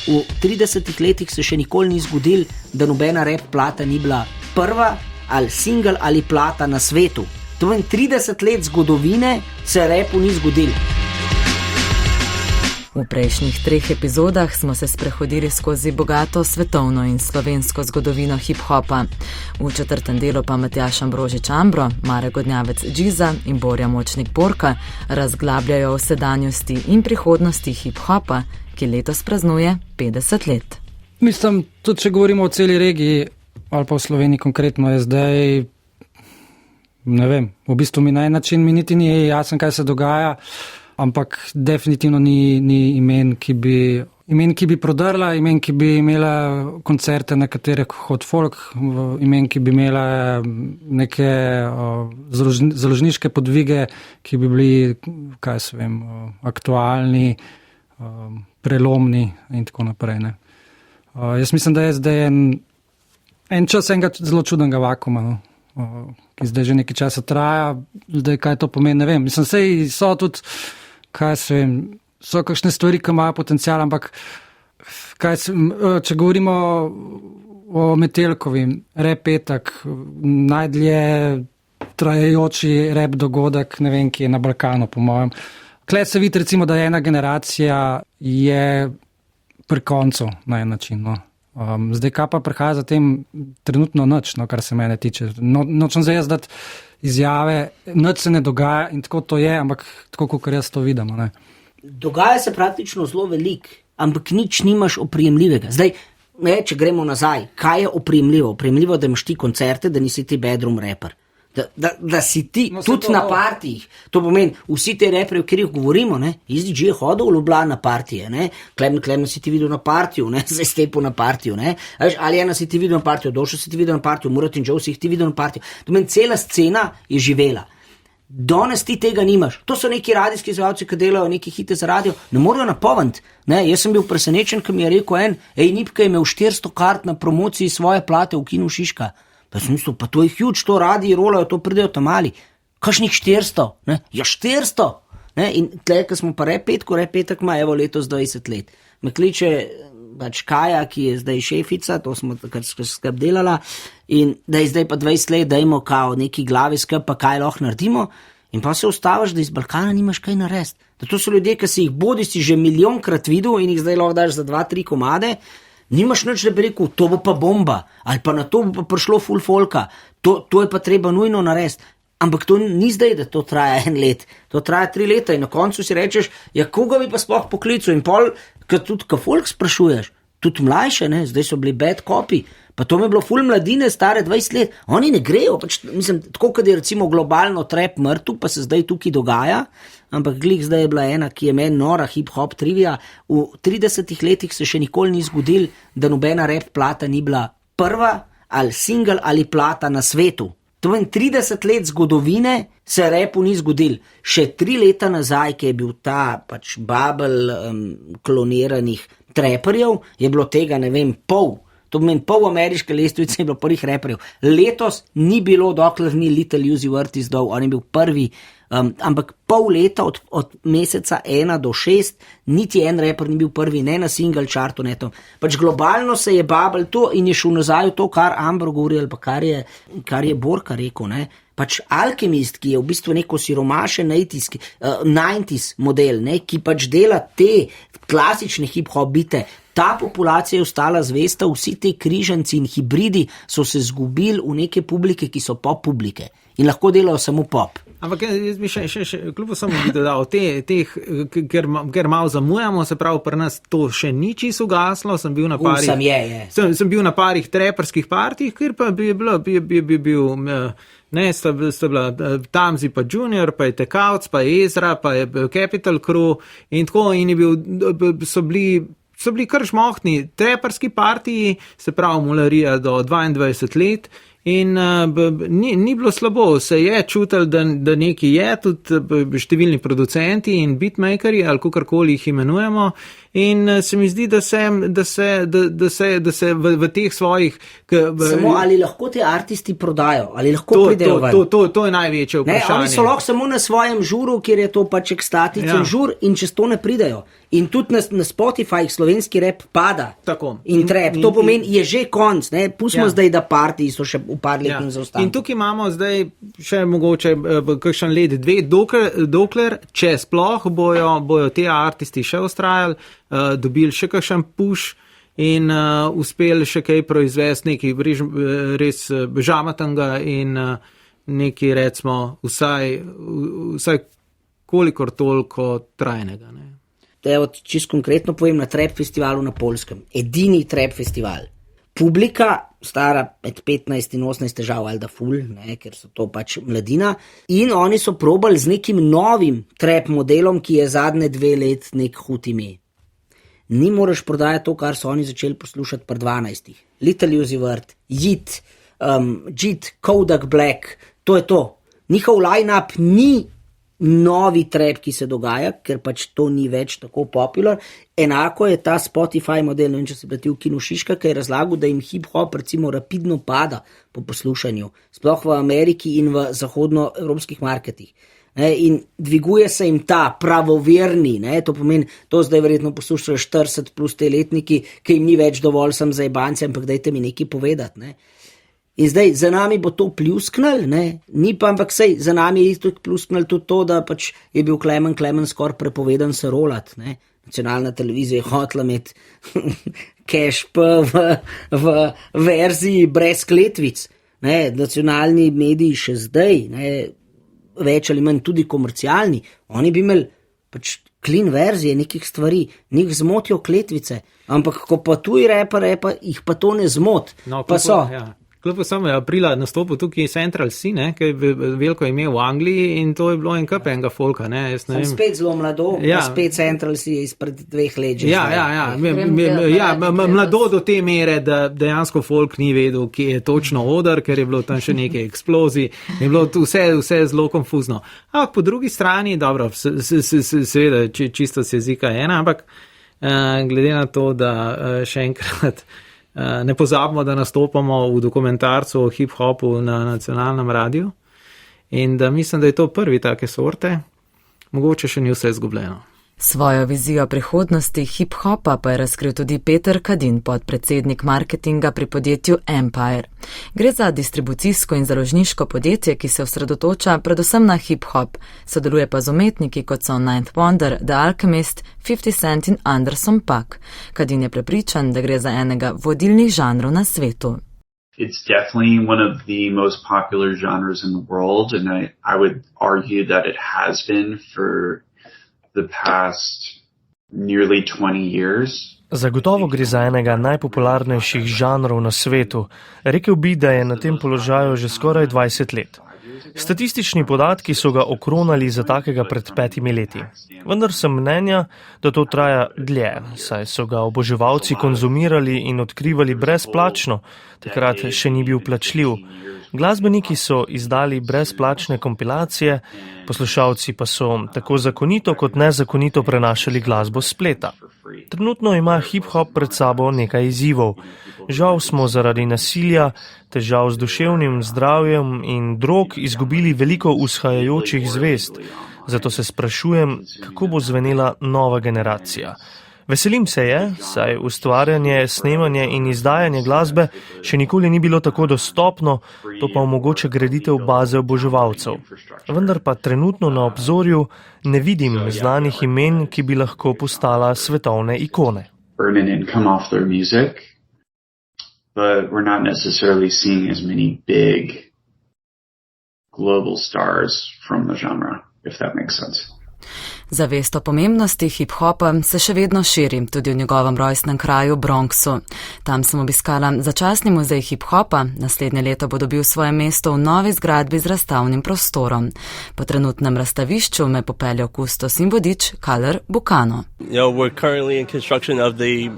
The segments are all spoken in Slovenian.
v 30 letih se še nikoli ni zgodil, da nobena rap plata ni bila prva ali single ali plata na svetu. To je 30 let zgodovine, se rapu ni zgodil. V prejšnjih 3 epizodah smo se sprehodili skozi bogato svetovno in slovensko zgodovino hip-hopa. V 4. delu pa Matjaž Ambrožič Ambro, Mare Godnjavec Džiza in Borja Močnik Borka razglabljajo o sedanjosti in prihodnosti hip-hopa, ki letos praznuje 50 let. Mislim, tudi če govorimo o celi regiji, ali pa v Sloveniji konkretno, je zdaj, ne vem, v bistvu mi na en način mi niti ni jasen, kaj se dogaja, ampak definitivno ni imen, ki bi prodrla, imen, ki bi imela koncerte, na katerih hod folk, imen, ki bi imela neke založniške podvige, ki bi bili, kaj se vem, aktualni, prelomni in tako naprej. Ne. Jaz mislim, da je zdaj en čas enega zelo čudnega vakuma, no, ki zdaj že nekaj časa traja, zdaj kaj to pomeni, ne vem. Mislim, sej so tudi, kaj se vem, so kakšne stvari, ki imajo potencial, ampak če govorimo o Metelkovi, rap petek, najdlje trajajoči rap dogodek, ne vem, ki je na Balkanu, po mojem. Klej se vidi, recimo, da ena generacija je pri koncu na en način, no. Zdaj, kaj pa prihaja za tem trenutno nič, no, kar se mene tiče. Nočem zdaj jaz dati izjave, nič se ne dogaja in tako to je, ampak tako, kot jaz to vidim. Ne. Dogaja se praktično zelo veliko, ampak nič nimaš oprijemljivega. Zdaj, ne, če gremo nazaj, kaj je oprijemljivo? Oprijemljivo, da imaš ti koncerte, da nisi ti bedroom rapper. Da si ti, no, tudi na partijih, to pomeni, vsi te reperi, o katerih govorimo, ne, SDG je hodil v Ljubljano na partije, ne, Klemen si ti videl na partiju, ne, zdaj Stepo na partiju, ne, Alijana si ti videl na partiju, Došo si ti videl na partiju, Murat in Joe si jih ti videl na partiju, to pomeni, cela scena je živela. Danes ti tega nimaš. To so neki radijski izvajalci, ki delajo neki hite za radio, ne morajo napoventi. Jaz sem bil presenečen, ko mi je rekel Nipka je imel 400 kart na promociji svoje plate v kinu Šiška. Pa sem mislil, pa to je huge, to radiji rolajo, to pridejo tam mali. Kakšnih 400? Ne? Ja, 400! Ne? In tle, ko smo pa rap petek ima, evo letos 20 let. Me kliče pač Kaja, ki je zdaj šefica, to smo takrat skrb delala, in da je zdaj pa 20 let, dajmo kao neki glavi skrb, pa kaj lahko naredimo, in pa se ustaviš, da iz Balkana nimaš kaj narediti. Da to so ljudje, ki si jih bodisi že milijonkrat videl in jih zdaj lahko daš za 2-3 komade, nimaš nič, da bi rekel, to bo pa bomba, ali pa na to bo pa prišlo full folka, to je pa treba nujno narediti. Ampak to ni zdaj, da to traja 1 let, to traja 3 leta in na koncu si rečeš, ja, koga bi pa sploh poklical in pol, tudi ka folk sprašuješ, tudi mlajše, ne, zdaj so bili bad copy, pa to mi je bilo full mladine, stare 20 let, oni ne grejo, pač, mislim, tako kad je recimo globalno trap mrtev, pa se zdaj tukaj dogaja, ampak glih zdaj je bila ena, ki je meni nora hip-hop trivia, v 30 letih se še nikoli ni zgodil, da nobena rap plata ni bila prva ali single ali plata na svetu. To je 30 let zgodovine, se rapu ni zgodil. Še 3 leta nazaj, ki je bil ta pač bubble kloniranih traperjev, je bilo tega, ne vem, pol. To pomeni, pol ameriške lestvice je bilo prvih raperjev. Letos ni bilo, dokler ni Little Uzi Vert izdal, on je bil prvi, ampak pol leta od meseca 1 do 6, niti en raper ni bil prvi, ne na single chartu, ne to. Pač globalno se je bubble to in je šel nazaj to, kar Ambro govori, ali pa kar je Borka rekel, ne. Pač Alchemist, ki je v bistvu neko siromašen 90s model, ne, ki pač dela te klasične hip-hop bite, ta populacija je ostala zvesta, vsi te križanci in hibridi so se zgubili v neke publike, ki so pop publike in lahko delajo samo pop. Ampak jaz bi še kljub samo bi dodal, ker malo zamujamo, se pravi, pri nas to še ni čisto ugaslo, sem bil na parih treperskih partijih, kjer pa bi bil, ne, sta bila Tamzi pa Junior, pa je Tekavc, pa je Ezra, pa je Capital Crew in tako, in je bil, so bili kar žmohtni treperski partiji, se pravi Mularija do 22 let, In ni bilo slabo, se je čutil, da nekaj je, tudi številni producenti in beatmakeri ali kakorkoli jih imenujemo. In se mi zdi, da se v teh svojih. Samo ali lahko te artisti prodajo, ali lahko pridejo ven? To je največje vprašanje. Oni so lahko samo na svojem žuru, kjer je to pač ekstatičen žur in čez to ne pridejo. In tudi na Spotify slovenski rap pada. Tako. In trap. To pomeni, je že konc. Pustimo zdaj, da partiji so še v par let in zaostanki. In tukaj imamo zdaj še mogoče kakšen let, dve, dokler, če sploh bojo te artisti še ustrajali, dobili še kakšen push in uspeli še kaj proizvesti, nekaj res žamatanga in nekaj recimo vsaj kolikor toliko trajnega. Ne? Čisto konkretno povem, na trap festivalu na Poljskem, edini trap festival. Publika, stara med 15 in 18 težav, ali da ful, ker so to pač mladina. In oni so probali z nekim novim trap modelom, ki je zadnje 2 let nek hud ime. Ni moraš prodajati to, kar so oni začeli poslušati pri 12. Little Uzi Vert, Yeet, Jit, Kodak Black, to je to. Njihov line-up ni novi trap, ki se dogaja, ker pač to ni več tako popular. Enako je ta Spotify model, ne vem, če se plati v Kinu Šiška, ki je razlagal, da jim hip-hop recimo rapidno pada po poslušanju, sploh v Ameriki in v zahodnoevropskih marketih. In dviguje se jim ta pravoverni, to pomeni, to zdaj verjetno poslušajo 40 plus te letniki, ki jim ni več dovolj sem za jebanci, ampak dajte mi nekaj povedati. In zdaj, za nami bo to pljusknal, ni pa, ampak sej, za nami je isto pljusknal tudi to, da pač je bil Klemen skoraj prepovedan se rolat, Nacionalna televizija je hotela imeti cash P v verziji brez kletvic, nacionalni mediji še zdaj, več ali manj tudi komercialni, oni bi imeli pač clean verzije nekih stvari, njih zmotijo kletvice, ampak ko pa tuji repa, jih pa to ne zmot, pa so. Ja. Kljub samo je aprila nastopil tukaj Central C, ki je veliko ime v Angliji in to je bilo en kup enega folka. Sem spet zelo mlado, spet Central C je izpred 2 let. Mlado do te mere, da dejansko folk ni vedel, kje je točno oder, ker je bilo tam še nekaj eksplozij, je bilo vse zelo konfuzno. Ampak po drugi strani, dobro, seveda čisto z jezika ena, ampak glede na to, da še enkrat ne pozabimo, da nastopamo v dokumentarcu o hip-hopu na nacionalnem radiju in da mislim, da je to prvi take sorte, mogoče še ni vse izgubljeno. Svojo vizijo prihodnosti hip-hopa pa je razkril tudi Peter Kadin, podpredsednik marketinga pri podjetju Empire. Gre za distribucijsko in založniško podjetje, ki se osredotoča predvsem na hip-hop, sodeluje pa z umetniki kot so Ninth Wonder, The Alchemist, 50 Cent in Anderson .Paak. Kadin je prepričan, da gre za enega vodilnih žanrov na svetu. It's definitely one of the most popular genres in the world, and I would argue that it has been for the past nearly 20 years. Zagotovo gre za enega najpopularnejših žanrov na svetu. Rekel bi, da je na tem položaju že skoraj 20 let. Statistični podatki so ga okronali za takega pred 5 leti. Vendar sem mnenja, da to traja dlje, saj so ga oboževalci konzumirali in odkrivali brezplačno, takrat še ni bil plačljiv. Glasbeniki so izdali brezplačne kompilacije, poslušalci pa so tako zakonito kot nezakonito prenašali glasbo s spleta. Trenutno ima hip-hop pred sabo nekaj izzivov. Žal smo zaradi nasilja, težav z duševnim zdravjem in drog izgubili veliko vzhajajočih zvezd, zato se sprašujem, kako bo zvenela nova generacija. Veselim se je, saj ustvarjanje, snemanje in izdajanje glasbe še nikoli ni bilo tako dostopno, to pa omogoča graditev baze oboževalcev. Vendar pa trenutno na obzorju ne vidim znanih imen, ki bi lahko postala svetovne ikone. But we're not necessarily seeing as many big global stars from the genre, if that makes sense. Zavest o pomembnosti hip-hopa se še vedno širi, tudi v njegovem rojstnem kraju Bronxu. Tam sem obiskala začasni muzej hip-hopa, naslednje leto bo dobil svoje mesto v novi zgradbi z razstavnim prostorom. Po trenutnem razstavišču me popeljal kustos in vodič Kaler Bukano. We're currently in construction of the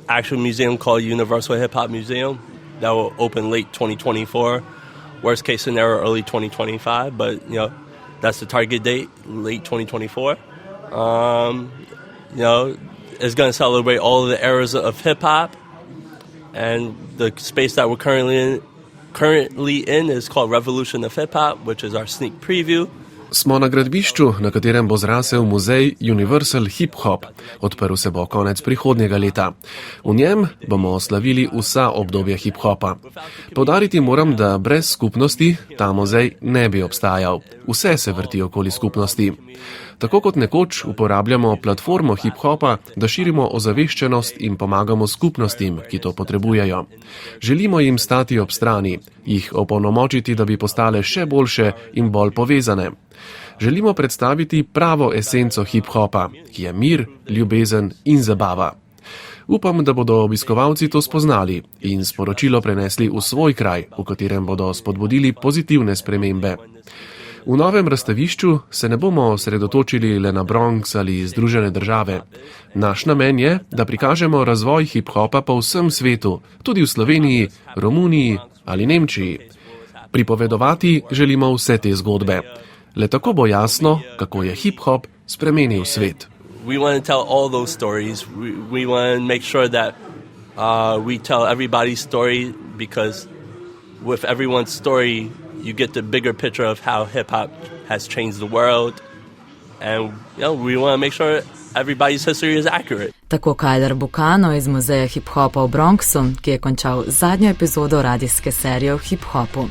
actual museum called Universal Hip Hop Museum. that will open late 2024. Worst case scenario, early 2025, but that's the target date, late 2024. It's going to celebrate all of the eras of hip-hop, and the space that we're currently in is called Revolution of Hip-Hop, which is our sneak preview. Smo na gradbišču, na katerem bo zrasel muzej Universal Hip Hop. Odprl se bo konec prihodnjega leta. V njem bomo slavili vsa obdobja hip-hopa. Poudariti moram, da brez skupnosti ta muzej ne bi obstajal. Vse se vrti okoli skupnosti. Tako kot nekoč uporabljamo platformo hip-hopa, da širimo ozaveščenost in pomagamo skupnostim, ki to potrebujejo. Želimo jim stati ob strani, jih opolnomočiti, da bi postale še boljše in bolj povezane. Želimo predstaviti pravo esenco hip-hopa, ki je mir, ljubezen in zabava. Upam, da bodo obiskovalci to spoznali in sporočilo prenesli v svoj kraj, v katerem bodo spodbudili pozitivne spremembe. V novem razstavišču se ne bomo osredotočili le na Bronx ali Združene države. Naš namen je, da prikažemo razvoj hip-hopa po vsem svetu, tudi v Sloveniji, Romuniji ali Nemčiji. Pripovedovati želimo vse te zgodbe. Le tako bo jasno, kako je hip-hop spremenil svet. We want to tell all those stories. We want to make sure that we tell everybody's story, because with everyone's story you get the bigger picture of how hip-hop has changed the world, and we want to make sure everybody's history is accurate. Tako Kyler Bucano iz Muzeja hip-hopa v Bronxu, ki je končal zadnjo epizodo radijske serije o hip-hopu.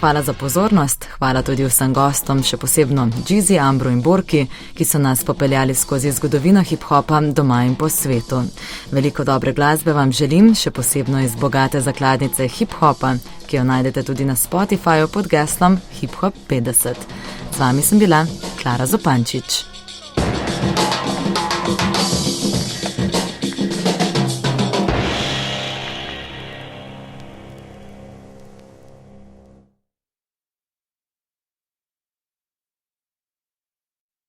Hvala za pozornost, hvala tudi vsem gostom, še posebno Jeezy, Ambru in Borki, ki so nas popeljali skozi zgodovino hip-hopa doma in po svetu. Veliko dobre glasbe vam želim, še posebno iz bogate zakladnice hip-hopa, ki jo najdete tudi na Spotifyju pod geslom Hip Hop 50. Z vami sem bila Klara Zupančič.